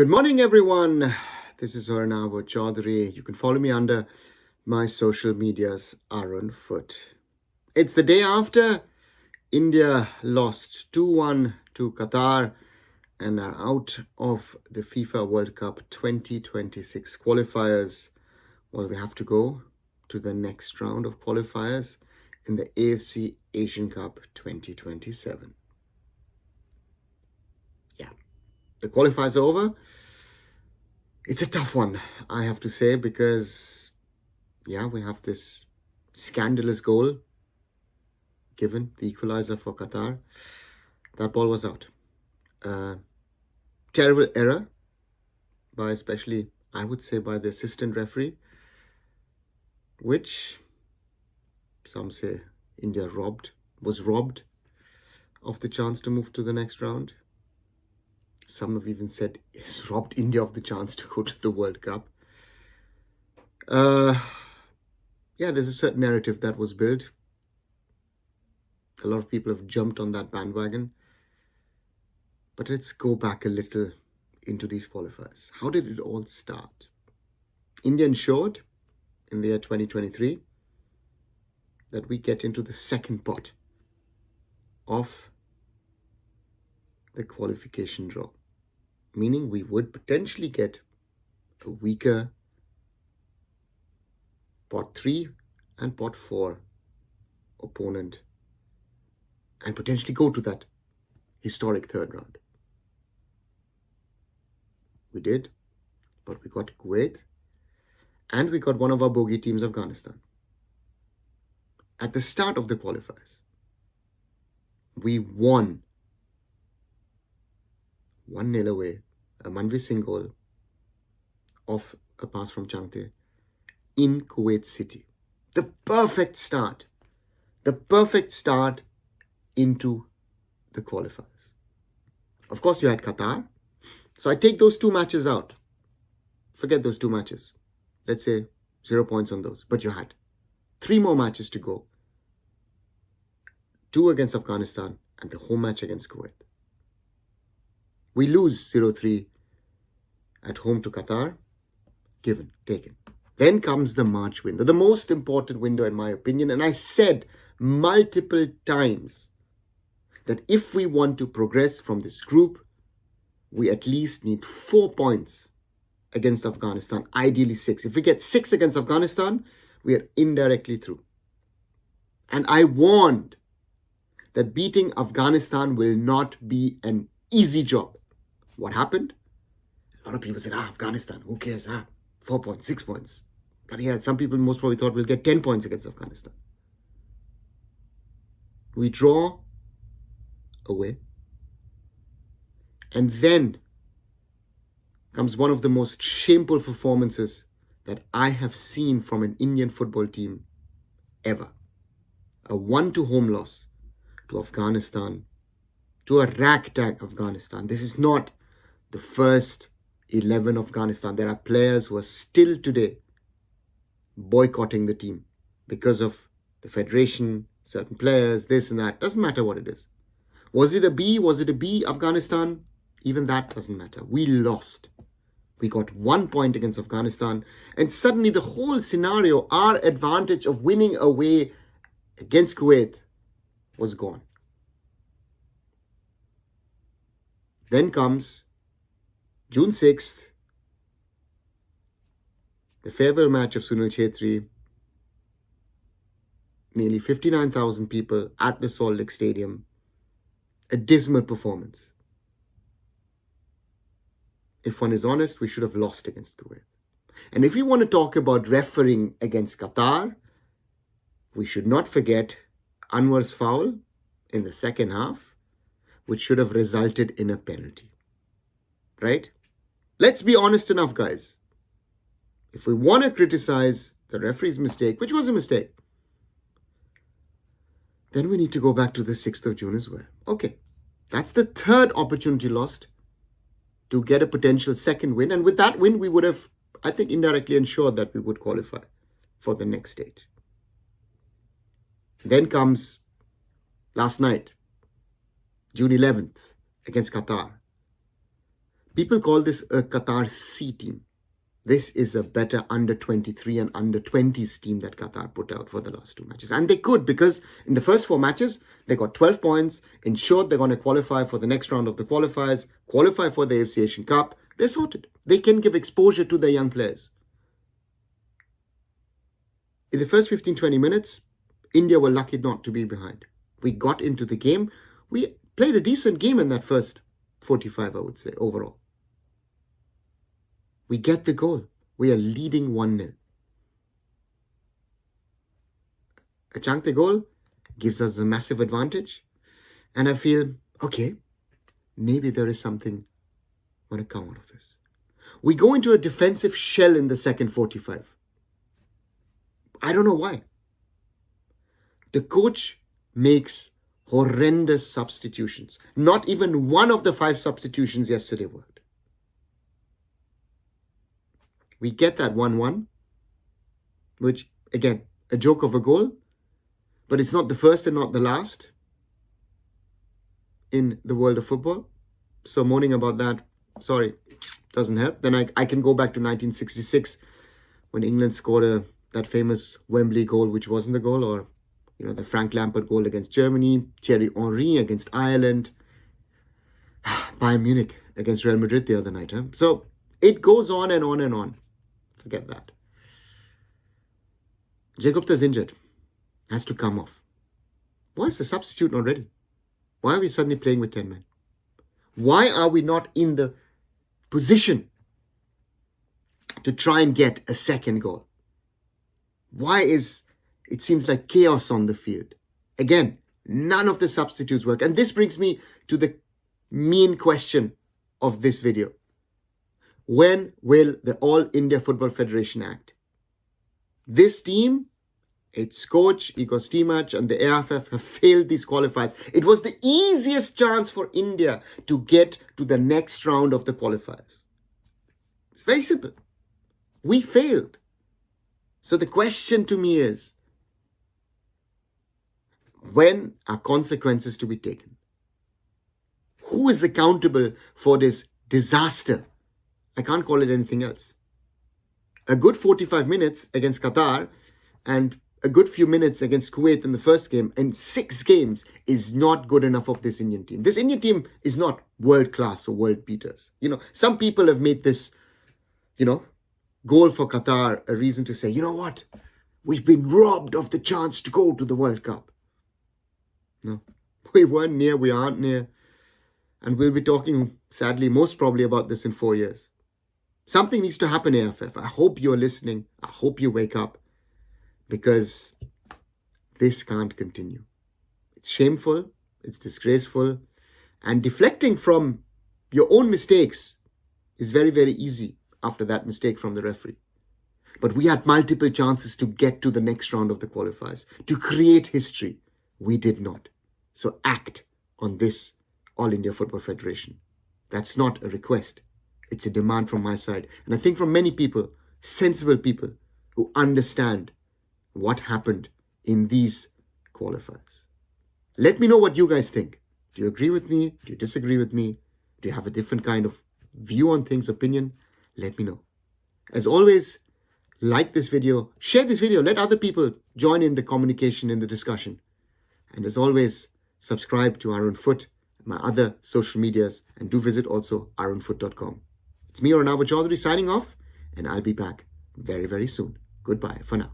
Good morning, everyone. This is Arunava Chaudhuri. You can follow me under my social medias, Arunfoot. It's the day after India lost 2-1 to Qatar and are out of the FIFA World Cup 2026 qualifiers. Well, we have to go to the next round of qualifiers in the AFC Asian Cup 2027. The qualifiers are over. It's a tough one, I have to say, because, we have this scandalous goal given, the equalizer for Qatar. That ball was out. Terrible error by especially, I would say, by the assistant referee, which some say India was robbed of the chance to move to the next round. Some have even said it's robbed India of the chance to go to the World Cup. There's a certain narrative that was built. A lot of people have jumped on that bandwagon. But let's go back a little into these qualifiers. How did it all start? India ensured in the year 2023 that we get into the second pot of the qualification draw, meaning we would potentially get a weaker pot 3 and pot 4 opponent and potentially go to that historic third round. We did, but we got Kuwait and we got one of our bogey teams, Afghanistan. At the start of the qualifiers, we won 1-0 away, a Manvi Singh goal off a pass from Changte in Kuwait City. The perfect start into the qualifiers. Of course, you had Qatar. So I take those two matches out. Forget those two matches. Let's say 0 points on those. But you had 3 more matches to go. 2 against Afghanistan and the home match against Kuwait. We lose 0-3 at home to Qatar. Given, taken. Then comes the March window, the most important window in my opinion. And I said multiple times that if we want to progress from this group, we at least need 4 points against Afghanistan, ideally 6. If we get 6 against Afghanistan, we are indirectly through. And I warned that beating Afghanistan will not be an easy job. What happened? A lot of people said, Afghanistan, who cares? 4 points, 6 points. But yeah, some people most probably thought we'll get 10 points against Afghanistan. We draw away. And then comes one of the most shameful performances that I have seen from an Indian football team ever. A 1-2 home loss to Afghanistan, to a ragtag Afghanistan. This is not the first 11 of Afghanistan. There are players who are still today boycotting the team because of the federation, certain players, this and that. Doesn't matter what it is. Was it a B? Was it a B, Afghanistan? Even that doesn't matter. We lost. We got 1 point against Afghanistan. And suddenly the whole scenario, our advantage of winning away against Kuwait was gone. Then comes June 6th, the farewell match of Sunil Chhetri. Nearly 59,000 people at the Salt Lake Stadium. A dismal performance. If one is honest, we should have lost against Kuwait. And if we want to talk about refereeing against Qatar, we should not forget Anwar's foul in the second half, which should have resulted in a penalty. Right? Let's be honest enough, guys. If we want to criticize the referee's mistake, which was a mistake, then we need to go back to the 6th of June as well. Okay, that's the third opportunity lost to get a potential second win. And with that win, we would have, I think, indirectly ensured that we would qualify for the next stage. Then comes last night, June 11th, against Qatar. People call this a Qatar C team. This is a better under-23 and under-20s team that Qatar put out for the last 2 matches. And they could, because in the first 4 matches, they got 12 points, ensured they're going to qualify for the next round of the qualifiers, qualify for the AFC Asian Cup. They're sorted. They can give exposure to their young players. In the first 15-20 minutes, India were lucky not to be behind. We got into the game. We played a decent game in that first 45, I would say, overall. We get the goal. We are leading 1-0. A chunk the goal gives us a massive advantage. And I feel, okay, maybe there is something going to come out of this. We go into a defensive shell in the second 45. I don't know why. The coach makes horrendous substitutions. Not even one of the 5 substitutions yesterday worked. We get that 1-1, which, again, a joke of a goal, but it's not the first and not the last in the world of football. So moaning about that, sorry, doesn't help. Then I can go back to 1966 when England scored that famous Wembley goal, which wasn't a goal, or the Frank Lampard goal against Germany, Thierry Henry against Ireland, Bayern Munich against Real Madrid the other night. So it goes on and on and on. Forget that. Jay Gupta's injured. Has to come off. Why is the substitute not ready? Why are we suddenly playing with 10 men? Why are we not in the position to try and get a second goal? Why is it seems like chaos on the field? Again, none of the substitutes work. And this brings me to the main question of this video. When will the All India Football Federation act? This team, its coach, Igor Stimac, and the AIFF have failed these qualifiers. It was the easiest chance for India to get to the next round of the qualifiers. It's very simple. We failed. So the question to me is, when are consequences to be taken? Who is accountable for this disaster? I can't call it anything else. A good 45 minutes against Qatar and a good few minutes against Kuwait in the first game and 6 games is not good enough of this Indian team. This Indian team is not world class or world beaters. Some people have made this, goal for Qatar a reason to say, you know what? We've been robbed of the chance to go to the World Cup. No, we weren't near, we aren't near. And we'll be talking, sadly, most probably about this in 4 years. Something needs to happen, AIFF. I hope you're listening. I hope you wake up, because this can't continue. It's shameful. It's disgraceful. And deflecting from your own mistakes is very, very easy after that mistake from the referee. But we had multiple chances to get to the next round of the qualifiers, to create history. We did not. So act on this All India Football Federation. That's not a request. It's a demand from my side. And I think from many people, sensible people who understand what happened in these qualifiers. Let me know what you guys think. Do you agree with me? Do you disagree with me? Do you have a different kind of view on things, opinion? Let me know. As always, like this video, share this video, let other people join in the communication, in the discussion. And as always, subscribe to arunfoot, my other social medias, and do visit also arunfoot.com. It's me, Arunava Chaudhuri, signing off, and I'll be back very, very soon. Goodbye for now.